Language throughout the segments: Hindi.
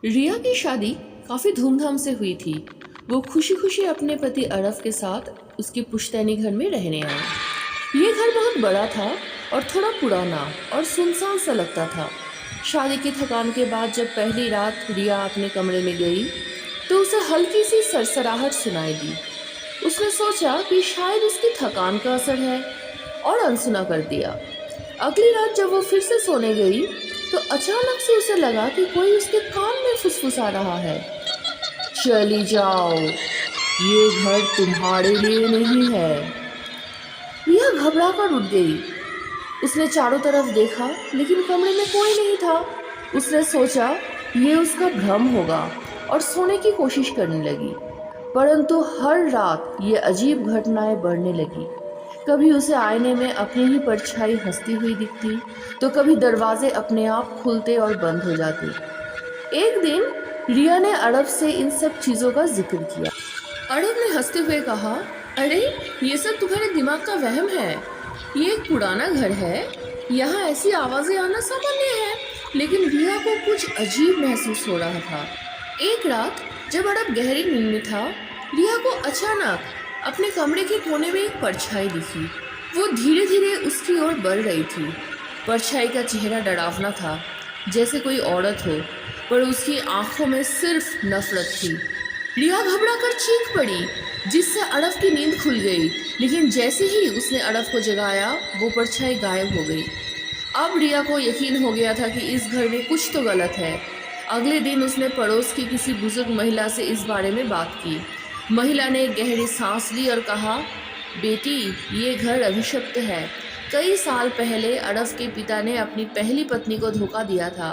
रिया की शादी काफी धूमधाम से हुई थी। वो खुशी खुशी अपने पति अरफ के साथ उसके पुश्तैनी घर में रहने आई। ये घर बहुत बड़ा था और थोड़ा पुराना और सुनसान सा लगता था। शादी की थकान के बाद जब पहली रात रिया अपने कमरे में गई तो उसे हल्की सी सरसराहट सुनाई दी। उसने सोचा कि शायद उसकी थकान का असर है और अनसुना कर दिया। अगली रात जब वो फिर से सोने गई तो अचानक से उसे लगा कि कोई उसके कान में फुसफुसा रहा है, चली जाओ, ये घर तुम्हारे लिए नहीं है। रिया घबरा कर उठ गई। उसने चारों तरफ देखा लेकिन कमरे में कोई नहीं था। उसने सोचा ये उसका भ्रम होगा और सोने की कोशिश करने लगी। परंतु हर रात ये अजीब घटनाएं बढ़ने लगी। कभी उसे आईने में अपनी ही परछाई हंसती हुई दिखती, तो कभी दरवाजे अपने आप खुलते और बंद हो जाते। एक दिन रिया ने अरब से इन सब चीजों का जिक्र किया। अरब ने हंसते हुए कहा, अरे ये सब तुम्हारे दिमाग का वहम है। ये एक पुराना घर है, यहाँ ऐसी आवाजें आना सामान्य है। लेकिन रिया को कुछ अजीब महसूस हो रहा था। एक रात जब अरब गहरी नींद में था, रिया को अचानक अपने कमरे के कोने में एक परछाई दिखी। वो धीरे धीरे उसकी ओर बढ़ रही थी। परछाई का चेहरा डरावना था, जैसे कोई औरत हो, पर उसकी आंखों में सिर्फ नफरत थी। रिया घबरा कर चीख पड़ी, जिससे अरब की नींद खुल गई। लेकिन जैसे ही उसने अरब को जगाया, वो परछाई गायब हो गई। अब रिया को यकीन हो गया था कि इस घर में कुछ तो गलत है। अगले दिन उसने पड़ोस की किसी बुजुर्ग महिला से इस बारे में बात की। महिला ने एक गहरी सांस ली और कहा, बेटी, ये घर अभिशप्त है। कई साल पहले अरब के पिता ने अपनी पहली पत्नी को धोखा दिया था।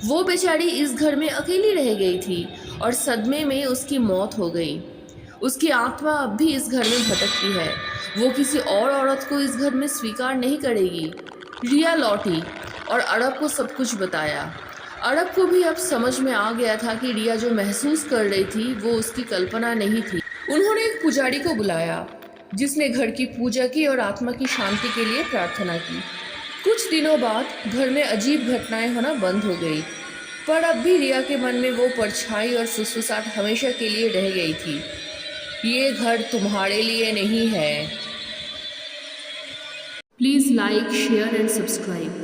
वो बेचारी इस घर में अकेली रह गई थी और सदमे में उसकी मौत हो गई। उसकी आत्मा अब भी इस घर में भटकती है। वो किसी और औरत को इस घर में स्वीकार नहीं करेगी। रिया लौटी और अरब को सब कुछ बताया। अरब को भी अब समझ में आ गया था कि रिया जो महसूस कर रही थी वो उसकी कल्पना नहीं थी। उन्होंने एक पुजारी को बुलाया, जिसने घर की पूजा की और आत्मा की शांति के लिए प्रार्थना की। कुछ दिनों बाद घर में अजीब घटनाएं होना बंद हो गई, पर अब भी रिया के मन में वो परछाई और फुसफुसाहट हमेशा के लिए रह गई थी। ये घर तुम्हारे लिए नहीं है। Please like, share and subscribe.